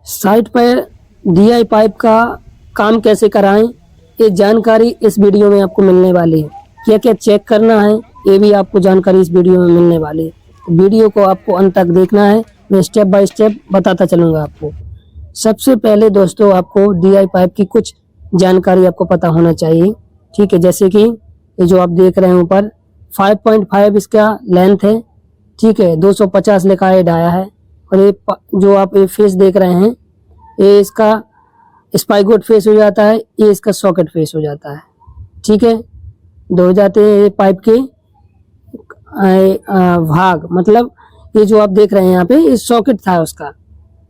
Site पर DI pipe का काम कैसे कराएं, ये जानकारी इस वीडियो में आपको मिलने वाली है। क्या क्या चेक करना है ये भी आपको जानकारी इस वीडियो में मिलने वाली है। तो वीडियो को आपको अंत तक देखना है, मैं स्टेप बाय स्टेप बताता चलूँगा आपको। सबसे पहले दोस्तों आपको DI पाइप की कुछ जानकारी आपको पता होना चाहिए, ठीक है। जैसे कि ये जो आप देख रहे हैं ऊपर 5.5 इसका लेंथ है, ठीक है। 250 लिखा है डाया है। और ये जो आप ये फेस देख रहे हैं ये इसका स्पाइगोट फेस हो जाता है, ये इसका सॉकेट फेस हो जाता है, ठीक है। दो हो जाते हैं ये पाइप के भाग, मतलब ये जो आप देख रहे हैं यहाँ पे ये सॉकेट था उसका,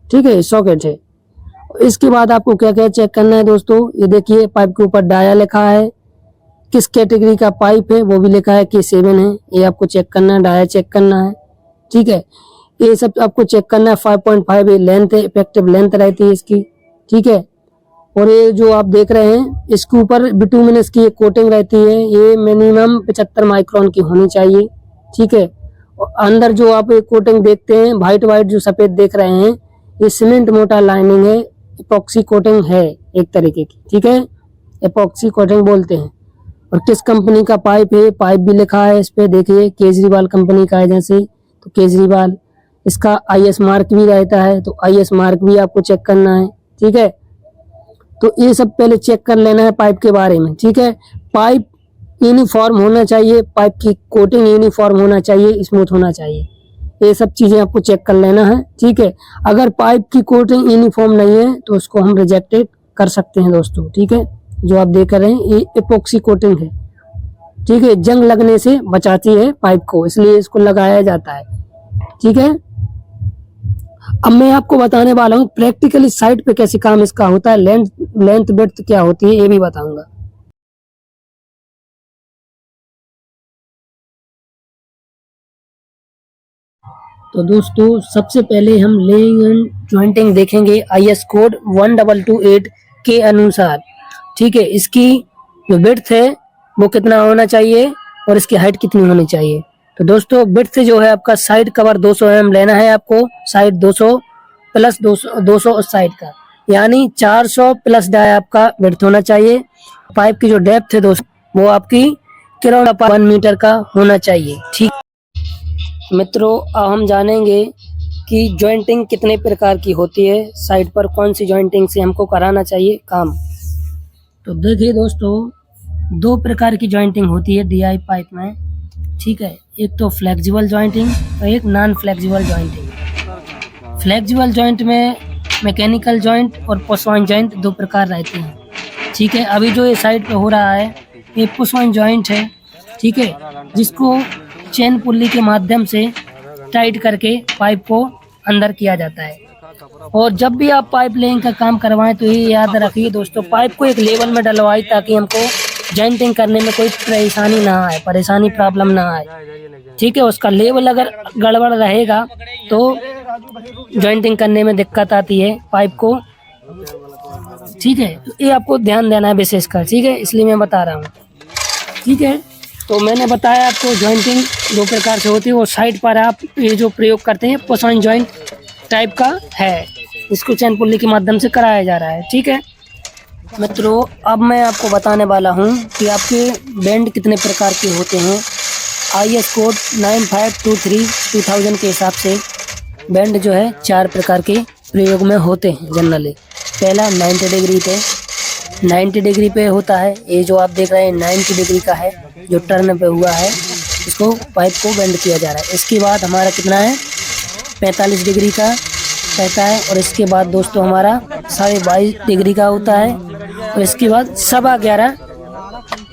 ठीक है, सॉकेट है। इसके बाद आपको क्या क्या चेक करना है दोस्तों, ये देखिए पाइप के ऊपर डाया लिखा है, किस कैटेगरी का पाइप है वो भी लिखा है कि 7 है, ये आपको चेक करना है, डाया चेक करना है, ठीक है। ये सब आपको चेक करना है। 5.5 ये लेंथ है, इफेक्टिव लेंथ रहती है इसकी, ठीक है। और ये जो आप देख रहे हैं इसके ऊपर बिटुमिनस की कोटिंग रहती है, ये मिनिमम 75 माइक्रोन की होनी चाहिए, ठीक है। और अंदर जो आप ये कोटिंग देखते हैं व्हाइट व्हाइट जो सफेद देख रहे हैं ये सीमेंट मोटा लाइनिंग है, एपॉक्सी कोटिंग है एक तरीके की, ठीक है, एपॉक्सी कोटिंग बोलते हैं। और किस कंपनी का पाइप है, पाइप भी लिखा है इस पे, देखिए केजरीवाल कंपनी का है जैसे, तो केजरीवाल। इसका IS मार्क भी रहता है, तो IS मार्क भी आपको चेक करना है, ठीक है। तो ये सब पहले चेक कर लेना है पाइप के बारे में, ठीक है। पाइप यूनिफॉर्म होना चाहिए, पाइप की कोटिंग यूनिफॉर्म होना चाहिए, स्मूथ होना चाहिए, ये सब चीजें आपको चेक कर लेना है, ठीक है। अगर पाइप की कोटिंग यूनिफॉर्म नहीं है तो उसको हम रिजेक्टेड कर सकते हैं दोस्तों, ठीक है। जो आप देख रहे हैं ये एपॉक्सी कोटिंग है, ठीक है, जंग लगने से बचाती है पाइप को, इसलिए इसको लगाया जाता है, ठीक है। अब मैं आपको बताने वाला हूँ प्रैक्टिकली साइट पे कैसे काम इसका होता है, लेंथ विड्थ क्या होती है ये भी बताऊंगा। तो दोस्तों सबसे पहले हम लेइंग एंड जॉइंटिंग देखेंगे IS कोड 1228 के अनुसार, ठीक है। इसकी जो विड्थ है वो कितना होना चाहिए और इसकी हाइट कितनी होनी चाहिए। तो दोस्तों विड्थ जो है आपका साइड कवर 200 mm लेना है आपको, साइड 200 प्लस 200 उस साइड का, यानी 400 प्लस डाई आपका विड्थ होना चाहिए। पाइप की जो डेप्थ है दोस्तों वो आपकी अराउंड 1 मीटर का होना चाहिए, ठीक। मित्रों अब हम जानेंगे कि जॉइंटिंग कितने प्रकार की होती है, साइड पर कौन सी जॉइंटिंग से हमको कराना चाहिए काम। तो देखिए दोस्तों 2 प्रकार की जॉइंटिंग होती है DI पाइप में, ठीक है। एक तो फ्लेक्सिबल जॉइंटिंग और एक non flexible jointing. Flexible joint में मैकेनिकल जॉइंट और पुश-ऑन जॉइंट 2 प्रकार रहते हैं, ठीक है। अभी जो ये साइड पे हो रहा है ये पुश-ऑन जॉइंट है, ठीक है, जिसको चेन पुल्ली के माध्यम से टाइट करके पाइप को अंदर किया जाता है। और जब भी आप पाइप लेइंग का काम करवाएं तो ये याद रखिए दोस्तों पाइप को एक लेवल में डलवाएं ताकि हमको जॉइंटिंग करने में कोई परेशानी ना आए, प्रॉब्लम ना आए, ठीक है। उसका लेवल अगर गड़बड़ रहेगा तो जॉइंटिंग करने में दिक्कत आती है पाइप को, ठीक है। तो ये आपको ध्यान देना है विशेषकर, ठीक है, इसलिए मैं बता रहा हूँ, ठीक है। तो मैंने बताया आपको जॉइंटिंग 2 प्रकार से होती है और साइड पर आप ये जो प्रयोग करते हैं पुश-ऑन जॉइंट टाइप का है, इसको चैन पुल्ली के माध्यम से कराया जा रहा है, ठीक है। मित्रों अब मैं आपको बताने वाला हूँ कि आपके बेंड कितने प्रकार के होते हैं। IS कोड 9523/2000 के हिसाब से बेंड जो है 4 प्रकार के प्रयोग में होते हैं जनरली। पहला 90 डिग्री पे, 90 डिग्री पे होता है, ये जो आप देख रहे हैं 90 डिग्री का है जो टर्न पे हुआ है, इसको पाइप को बेंड किया जा रहा है। इसके बाद हमारा कितना है 45 डिग्री का रहता है, और इसके बाद दोस्तों हमारा 22.5 डिग्री का होता है, और इसके बाद 11.25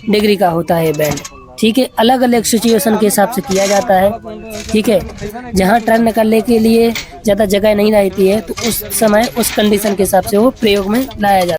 डिग्री का होता है बेंड, ठीक है। अलग अलग सिचुएशन के हिसाब से किया जाता है, ठीक है। जहाँ टर्न करने के लिए ज़्यादा जगह नहीं रहती है तो उस समय उस कंडीशन के हिसाब से वो प्रयोग में लाया जाता है।